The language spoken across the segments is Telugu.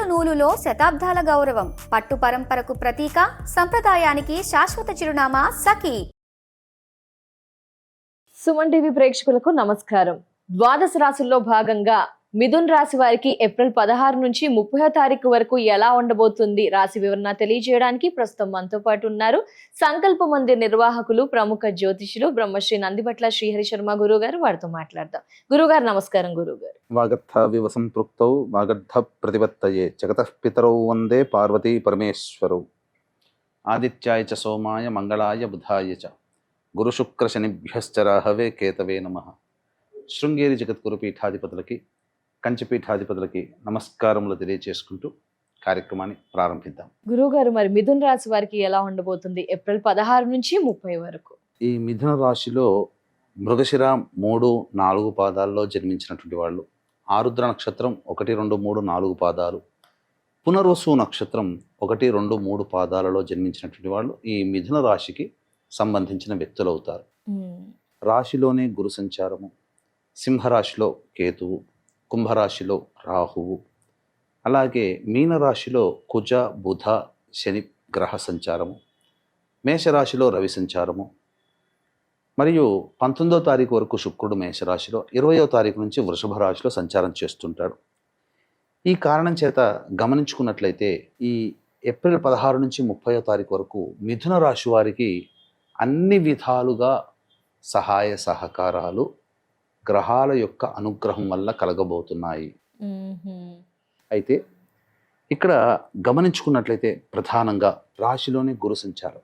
నూలులో శతాబ్దాల గౌరవం, పట్టు పరంపరకు ప్రతీక, సంప్రదాయానికి శాశ్వత చిరునామా సఖీ. సుమన్ టీవీ ప్రేక్షకులకు నమస్కారం. ద్వాదశ రాశుల్లో భాగంగా మిథున్ రాశి వారికి ఏప్రిల్ 16 నుంచి 30వ తారీఖు వరకు ఎలా ఉండబోతుంది రాశి వివరణ తెలియజేయడానికి ప్రస్తుతం మనతో పాటు ఉన్నారు సంకల్ప మందిర్ నిర్వాహకులు, ప్రముఖ జ్యోతిషులు బ్రహ్మశ్రీ నందిబట్ల శ్రీహరి శర్మ గురువు గారు. వారితో మాట్లాడదాం. గురుగారు నమస్కారం. గురుగారు, వాగర్థ వివసంపృక్తౌ వాగర్థ ప్రతిపత్తయే జగతః పితరౌ వందే పార్వతీ పరమేశ్వరౌ. ఆదిత్యాయ చ సోమాయ మంగళాయ బుధాయ చ గురుశుక్ర శనిభ్యశ్చ రాహవే కేతవే నమః. శృంగేరి జగద్గురు పీఠాధిపతులకి, కంచిపీఠాధిపతులకి నమస్కారములు తెలియజేసుకుంటూ కార్యక్రమాన్ని ప్రారంభిద్దాం. గురుగారు, మరి మిథున్ రాశి వారికి ఎలా ఉండబోతుంది ఏప్రిల్ 16 నుంచి 30 వరకు? ఈ మిథున రాశిలో మృగశిర 3, 4 పాదాల్లో జన్మించినటువంటి వాళ్ళు, ఆరుద్ర నక్షత్రం 1, 2, 3, 4 పాదాలు, పునర్వసు నక్షత్రం 1, 2, 3 పాదాలలో జన్మించినటువంటి వాళ్ళు ఈ మిథున రాశికి సంబంధించిన వ్యక్తులు అవుతారు. రాశిలోనే గురు సంచారము, సింహరాశిలో కేతువు, కుంభరాశిలో రాహువు, అలాగే మీనరాశిలో కుజ, బుధ, శని గ్రహ సంచారము, మేషరాశిలో రవి సంచారము, మరియు 19వ తారీఖు వరకు శుక్రుడు మేషరాశిలో, 20వ తారీఖు నుంచి వృషభ రాశిలో సంచారం చేస్తుంటాడు. ఈ కారణం చేత గమనించుకున్నట్లయితే ఈ ఏప్రిల్ 16 నుంచి 30వ తారీఖు వరకు మిథున రాశి వారికి అన్ని విధాలుగా సహాయ సహకారాలు గ్రహాల యొక్క అనుగ్రహం వల్ల కలగబోతున్నాయి. అయితే ఇక్కడ గమనించుకున్నట్లయితే ప్రధానంగా రాశిలోని గురు సంచారం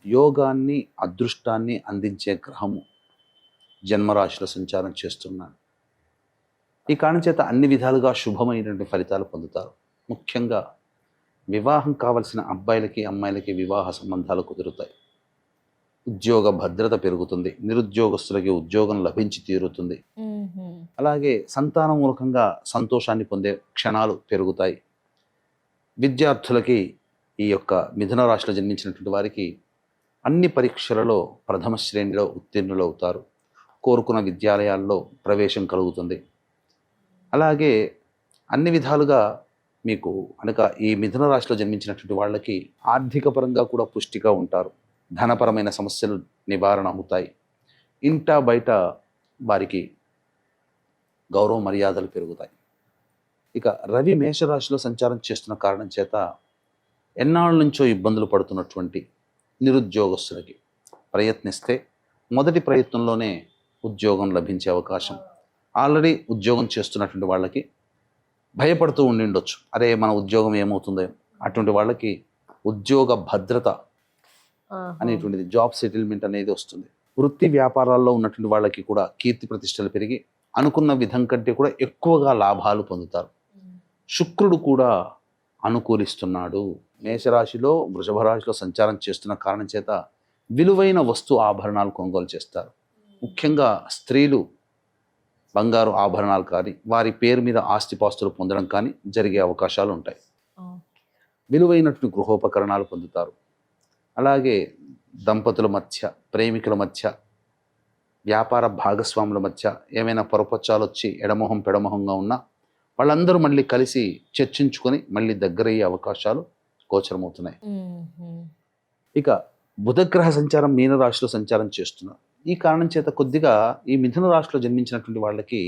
యోగాన్ని, అదృష్టాన్ని అందించే గ్రహము జన్మరాశిలో సంచారం చేస్తున్నాడు. ఈ కారణం చేత అన్ని విధాలుగా శుభమైనటువంటి ఫలితాలు పొందుతారు. ముఖ్యంగా వివాహం కావలసిన అబ్బాయిలకి, అమ్మాయిలకి వివాహ సంబంధాలు కుదురుతాయి. ఉద్యోగ భద్రత పెరుగుతుంది. నిరుద్యోగస్తులకి ఉద్యోగం లభించి తీరుతుంది. అలాగే సంతాన మూలకంగా సంతోషాన్ని పొందే క్షణాలు పెరుగుతాయి. విద్యార్థులకి, ఈ యొక్క మిథున రాశిలో జన్మించినటువంటి వారికి అన్ని పరీక్షలలో ప్రథమ శ్రేణిలో ఉత్తీర్ణులు అవుతారు. కోరుకున్న విద్యాలయాల్లో ప్రవేశం కలుగుతుంది. అలాగే అన్ని విధాలుగా మీకు అనగా ఈ మిథున రాశిలో జన్మించినటువంటి వాళ్ళకి ఆర్థిక పరంగా కూడా పుష్టిగా ఉంటారు. ధనపరమైన సమస్యలు నివారణ అవుతాయి. ఇంట బయట వారికి గౌరవ మర్యాదలు పెరుగుతాయి. ఇక రవి మేషరాశిలో సంచారం చేస్తున్న కారణం చేత ఎన్నాళ్ళ నుంచో ఇబ్బందులు పడుతున్నటువంటి నిరుద్యోగస్తులకి ప్రయత్నిస్తే మొదటి ప్రయత్నంలోనే ఉద్యోగం లభించే అవకాశం. ఆల్రెడీ ఉద్యోగం చేస్తున్నటువంటి వాళ్ళకి భయపడుతూ ఉండిండొచ్చు, అరే మన ఉద్యోగం ఏమవుతుందో. అటువంటి వాళ్ళకి ఉద్యోగ భద్రత అనేటువంటిది, జాబ్ సెటిల్మెంట్ అనేది వస్తుంది. వృత్తి వ్యాపారాల్లో ఉన్నటువంటి వాళ్ళకి కూడా కీర్తి ప్రతిష్టలు పెరిగి అనుకున్న విధం కంటే కూడా ఎక్కువగా లాభాలు పొందుతారు. శుక్రుడు కూడా అనుకూలిస్తున్నాడు. మేషరాశిలో, వృషభ రాశిలో సంచారం చేస్తున్న కారణం చేత విలువైన వస్తు ఆభరణాలు కొనుగోలు చేస్తారు. ముఖ్యంగా స్త్రీలు బంగారు ఆభరణాలు కానీ, వారి పేరు మీద ఆస్తిపాస్తులు పొందడం కానీ జరిగే అవకాశాలు ఉంటాయి. విలువైనటువంటి గృహోపకరణాలు పొందుతారు. అలాగే దంపతుల మధ్య, ప్రేమికుల మధ్య, వ్యాపార భాగస్వాముల మధ్య ఏమైనా పొరపచ్చాలు వచ్చి ఎడమొహం పెడమొహంగా ఉన్నా వాళ్ళందరూ మళ్ళీ కలిసి చర్చించుకొని మళ్ళీ దగ్గరయ్యే అవకాశాలు గోచరమవుతున్నాయి. ఇక బుధగ్రహ సంచారం మీనరాశిలో సంచారం చేస్తున్నారు. ఈ కారణం చేత కొద్దిగా ఈ మిథున రాశిలో జన్మించినటువంటి వాళ్ళకి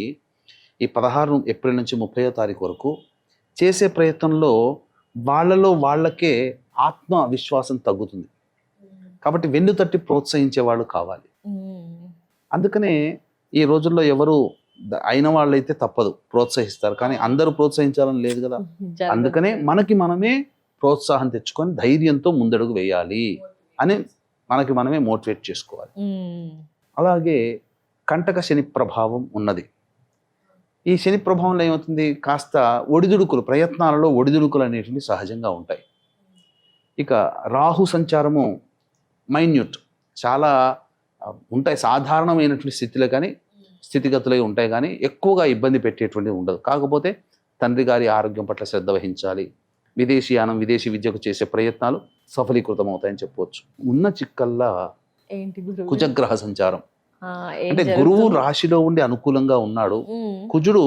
ఈ 16 ఏప్రిల్ నుంచి 30వ తారీఖు వరకు చేసే ప్రయత్నంలో వాళ్ళలో వాళ్ళకే ఆత్మవిశ్వాసం తగ్గుతుంది. కాబట్టి వెన్ను తట్టి ప్రోత్సహించే వాళ్ళు కావాలి. అందుకనే ఈ రోజుల్లో ఎవరు అయిన వాళ్ళైతే తప్పదు, ప్రోత్సహిస్తారు. కానీ అందరూ ప్రోత్సహించాలని లేదు కదా. అందుకనే మనకి మనమే ప్రోత్సాహం తెచ్చుకొని ధైర్యంతో ముందడుగు వేయాలి అని మనకి మనమే మోటివేట్ చేసుకోవాలి. అలాగే కంటక శని ప్రభావం ఉన్నది. ఈ శని ప్రభావంలో ఏమవుతుంది, కాస్త ఒడిదుడుకులు, ప్రయత్నాలలో ఒడిదుడుకులు అనేటివి సహజంగా ఉంటాయి. ఇక రాహు సంచారము మైన్యూట్, చాలా ఉంటాయి, సాధారణమైనటువంటి స్థితిలో కానీ స్థితిగతులే ఉంటాయి, కానీ ఎక్కువగా ఇబ్బంది పెట్టేటువంటిది ఉండదు. కాకపోతే తండ్రి గారి ఆరోగ్యం పట్ల శ్రద్ధ వహించాలి. విదేశీయానం, విదేశీ విద్యకు చేసే ప్రయత్నాలు సఫలీకృతం అవుతాయని చెప్పవచ్చు. ఉన్న చిక్కల్లా కుజగ్రహ సంచారం, అంటే గురువు రాశిలో ఉండి అనుకూలంగా ఉన్నాడు, కుజుడు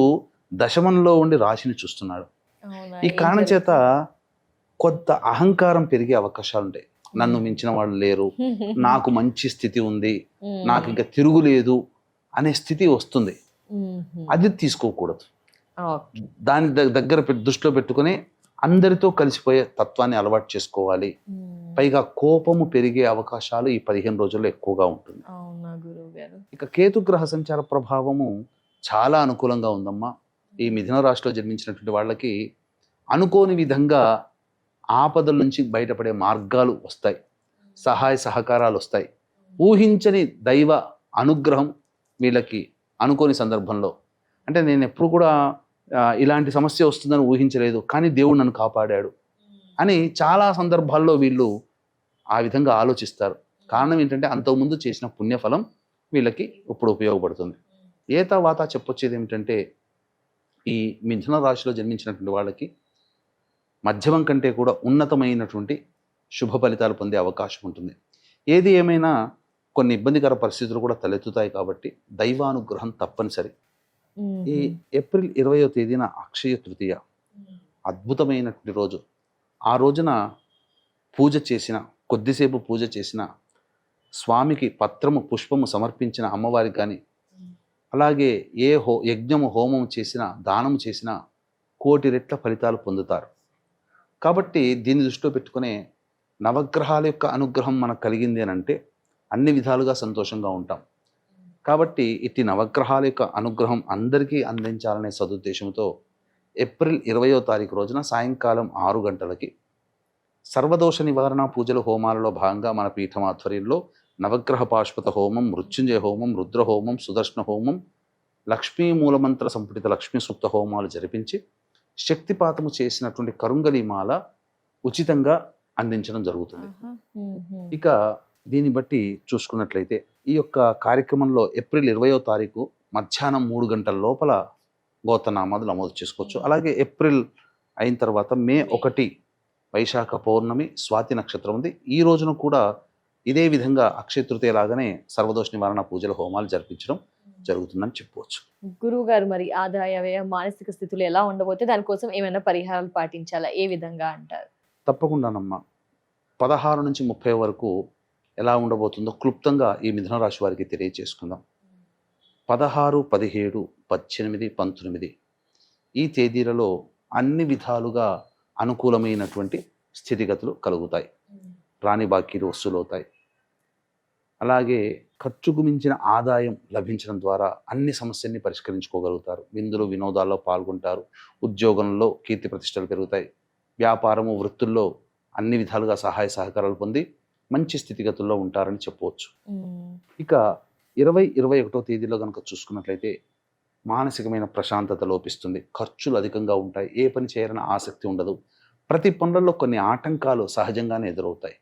దశమంలో ఉండి రాశిని చూస్తున్నాడు. అవునా? ఈ ఏం కారణం చేత జరుగుతుంది? కొంత అహంకారం పెరిగే అవకాశాలు ఉంటాయి. నన్ను మించిన వాళ్ళు లేరు, నాకు మంచి స్థితి ఉంది, నాకు ఇంకా తిరుగులేదు అనే స్థితి వస్తుంది. అది తీసుకోకూడదు. ఓకే. దాని దగ్గర దృష్టిలో పెట్టుకుని అందరితో కలిసిపోయే తత్వాన్ని అలవాటు చేసుకోవాలి. పైగా కోపము పెరిగే అవకాశాలు ఈ 15 రోజుల్లో ఎక్కువగా ఉంటుంది. అవునా గురువు గారు? ఇక కేతు గ్రహ సంచార ప్రభావము చాలా అనుకూలంగా ఉందమ్మా. ఈ మిథున రాశిలో జన్మించినటువంటి వాళ్ళకి అనుకోని విధంగా ఆపదల నుంచి బయటపడే మార్గాలు వస్తాయి, సహాయ సహకారాలు వస్తాయి. ఊహించని దైవ అనుగ్రహం వీళ్ళకి అనుకోని సందర్భంలో, అంటే నేను ఎప్పుడు కూడా ఇలాంటి సమస్య వస్తుందని ఊహించలేదు, కానీ దేవుడు నన్ను కాపాడాడు అని చాలా సందర్భాల్లో వీళ్ళు ఆ విధంగా ఆలోచిస్తారు. కారణం ఏంటంటే అంతకుముందు చేసిన పుణ్యఫలం వీళ్ళకి ఇప్పుడు ఉపయోగపడుతుంది. ఏ తర్వాత చెప్పొచ్చేది ఏమిటంటే, ఈ మిథున రాశిలో జన్మించినటువంటి వాళ్ళకి మధ్యమం కంటే కూడా ఉన్నతమైనటువంటి శుభ ఫలితాలు పొందే అవకాశం ఉంటుంది. ఏది ఏమైనా కొన్ని ఇబ్బందికర పరిస్థితులు కూడా తలెత్తుతాయి కాబట్టి దైవానుగ్రహం తప్పనిసరి. ఈ ఏప్రిల్ 20వ తేదీన అక్షయ తృతీయ, అద్భుతమైనటువంటి రోజు. ఆ రోజున పూజ చేసిన, కొద్దిసేపు పూజ చేసిన, స్వామికి పత్రము పుష్పము సమర్పించిన అమ్మవారికి కానీ, అలాగే ఏ యజ్ఞము హోమం చేసినా, దానము చేసినా 1,000,000 రెట్ల ఫలితాలు పొందుతారు. కాబట్టి దీన్ని దృష్టిలో పెట్టుకునే నవగ్రహాల యొక్క అనుగ్రహం మనకు కలిగింది అని అంటే అన్ని విధాలుగా సంతోషంగా ఉంటాం. కాబట్టి ఇట్టి నవగ్రహాల యొక్క అనుగ్రహం అందరికీ అందించాలనే సదుద్దేశంతో ఏప్రిల్ 20వ తారీఖు రోజున సాయంకాలం 6 గంటలకి సర్వదోష నివారణ పూజల హోమాలలో భాగంగా మన పీఠం ఆధ్వర్యంలో నవగ్రహ పాశుపత హోమం, మృత్యుంజయ హోమం, రుద్ర హోమం, సుదర్శన హోమం, లక్ష్మీ మూలమంత్ర సంపుటిత లక్ష్మీ సూక్త హోమాలు జరిపించి శక్తిపాతము చేసినటువంటి కరుంగలిమాల ఉచితంగా అందించడం జరుగుతుంది. ఇక దీన్ని బట్టి చూసుకున్నట్లయితే ఈ యొక్క కార్యక్రమంలో ఏప్రిల్ 20వ తారీఖు మధ్యాహ్నం 3 గంటల లోపల గోత్రనామాలు నమోదు చేసుకోవచ్చు. అలాగే ఏప్రిల్ అయిన తర్వాత మే 1 వైశాఖ పౌర్ణమి, స్వాతి నక్షత్రం ఉంది. ఈ రోజున కూడా ఇదే విధంగా అక్షయ తృతీయ లాగానే సర్వదోష నివారణ పూజల హోమాలు జరిపించడం జరుగుతుందని చెప్పవచ్చు. గురువు గారు, మరి ఆదాయ వ్యయ మానసిక స్థితులు ఎలా ఉండబోతే దానికోసం ఏమైనా పరిహారాలు పాటించాలా? ఏ విధంగా అంటారు? తప్పకుండానమ్మా. 16 నుంచి 30 వరకు ఎలా ఉండబోతుందో క్లుప్తంగా ఈ మిథున రాశి వారికి తెలియజేసుకుందాం. 16, 17, 18, 19 ఈ తేదీలలో అన్ని విధాలుగా అనుకూలమైనటువంటి స్థితిగతులు కలుగుతాయి. రాని బాకీలు వసూలవుతాయి. అలాగే ఖర్చుకు మించిన ఆదాయం లభించడం ద్వారా అన్ని సమస్యల్ని పరిష్కరించుకోగలుగుతారు. విందులు వినోదాల్లో పాల్గొంటారు. ఉద్యోగంలో కీర్తి ప్రతిష్టలు పెరుగుతాయి. వ్యాపారము వృత్తుల్లో అన్ని విధాలుగా సహాయ సహకారాలు పొంది మంచి స్థితిగతుల్లో ఉంటారని చెప్పవచ్చు. ఇక 20, 21వ తేదీలో కనుక చూసుకున్నట్లయితే మానసికమైన ప్రశాంతత లోపిస్తుంది. ఖర్చులు అధికంగా ఉంటాయి. ఏ పని చేయాలన్న ఆసక్తి ఉండదు. ప్రతి పనులలో కొన్ని ఆటంకాలు సహజంగానే ఎదురవుతాయి.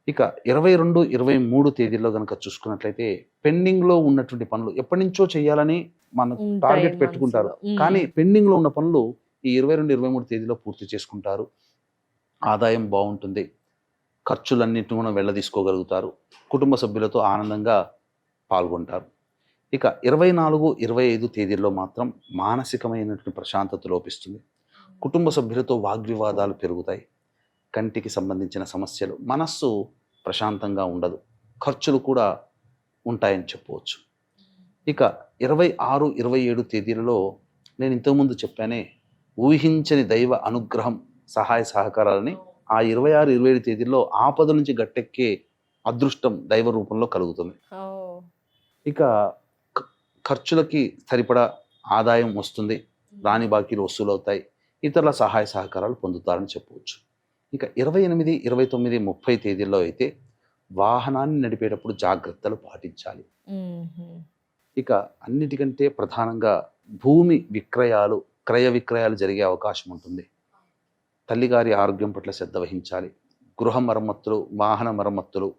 ఇక 22, 23 తేదీల్లో కనుక చూసుకున్నట్లయితే పెండింగ్లో ఉన్నటువంటి పనులు ఎప్పటి నుంచో చేయాలని మనం టార్గెట్ పెట్టుకుంటారు, కానీ పెండింగ్లో ఉన్న పనులు ఈ 22, 23 తేదీలో పూర్తి చేసుకుంటారు. ఆదాయం బాగుంటుంది. ఖర్చులన్నింటినీ కూడా వెళ్ళదీసుకోగలుగుతారు. కుటుంబ సభ్యులతో ఆనందంగా పాల్గొంటారు. ఇక 24, 25 తేదీల్లో మాత్రం మానసికమైనటువంటి ప్రశాంతత లోపిస్తుంది. కుటుంబ సభ్యులతో వాగ్వివాదాలు పెరుగుతాయి. కంటికి సంబంధించిన సమస్యలు, మనస్సు ప్రశాంతంగా ఉండదు. ఖర్చులు కూడా ఉంటాయని చెప్పవచ్చు. ఇక 26, 27 తేదీలలో నేను ఇంతకుముందు చెప్పానే, ఊహించని దైవ అనుగ్రహం, సహాయ సహకారాలని ఆ 26, 27 తేదీల్లో ఆపద నుంచి గట్టెక్కే అదృష్టం దైవ రూపంలో కలుగుతుంది. ఇక ఖర్చులకి సరిపడా ఆదాయం వస్తుంది. రాని బాకీలు వసూలవుతాయి. ఇతరుల సహాయ సహకారాలు పొందుతారని చెప్పవచ్చు. ఇక 28, 29, 30 తేదీల్లో అయితే వాహనాన్ని నడిపేటప్పుడు జాగ్రత్తలు పాటించాలి. ఇక అన్నిటికంటే ప్రధానంగా భూమి విక్రయాలు, క్రయ విక్రయాలు జరిగే అవకాశం ఉంటుంది. తల్లిగారి ఆరోగ్యం పట్ల శ్రద్ధ వహించాలి. గృహ మరమ్మతులు, వాహన మరమ్మతులు,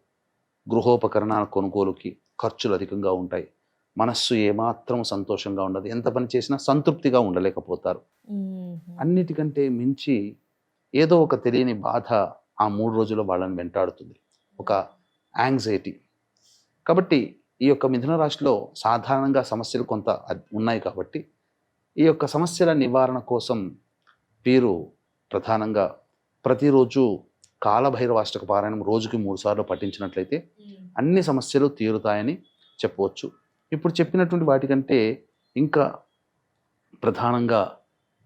గృహోపకరణాల కొనుగోలుకి ఖర్చులు అధికంగా ఉంటాయి. మనస్సు ఏమాత్రం సంతోషంగా ఉండదు. ఎంత పని చేసినా సంతృప్తిగా ఉండలేకపోతారు. అన్నిటికంటే మించి ఏదో ఒక తెలియని బాధ ఆ 3 రోజుల్లో వాళ్ళని వెంటాడుతుంది, ఒక యాంగ్జైటీ. కాబట్టి ఈ యొక్క మిథున రాశిలో సాధారణంగా సమస్యలు కొంత ఉన్నాయి. కాబట్టి ఈ యొక్క సమస్యల నివారణ కోసం వీరు ప్రధానంగా ప్రతిరోజు కాలభైరవాష్టక పారాయణం రోజుకి 3 సార్లు పఠించినట్లయితే అన్ని సమస్యలు తీరుతాయని చెప్పవచ్చు. ఇప్పుడు చెప్పినటువంటి వాటికంటే ఇంకా ప్రధానంగా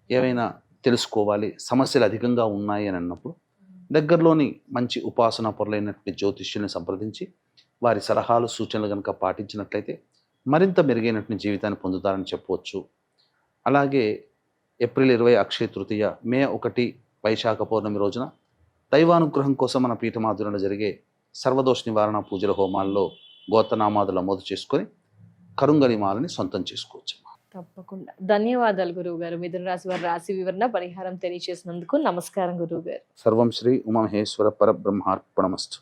ఏవైనా తెలుసుకోవాలి, సమస్యలు అధికంగా ఉన్నాయి అని అన్నప్పుడు దగ్గరలోని మంచి ఉపాసనా పరులైనటువంటి జ్యోతిష్యుల్ని సంప్రదించి వారి సలహాలు సూచనలు కనుక పాటించినట్లయితే మరింత మెరుగైనటువంటి జీవితాన్ని పొందుతారని చెప్పవచ్చు. అలాగే ఏప్రిల్ 20 అక్షయ తృతీయ, మే 1 వైశాఖ పౌర్ణమి రోజున దైవానుగ్రహం కోసం మన పీఠమాధురంలో జరిగే సర్వదోష నివారణ పూజల హోమాల్లో గోత్రనామాదులు నమోదు చేసుకొని కరుంగలి మాలని సొంతం చేసుకోవచ్చు. తప్పకుండా. ధన్యవాదాలు గురువు గారు. మిథున రాశి వారి రాశి వివరణ పరిహారం తెలియజేసినందుకు. నమస్కారం గురువు గారు. సర్వం శ్రీ ఉమామహేశ్వర పరబ్రహ్మార్పణమస్తు.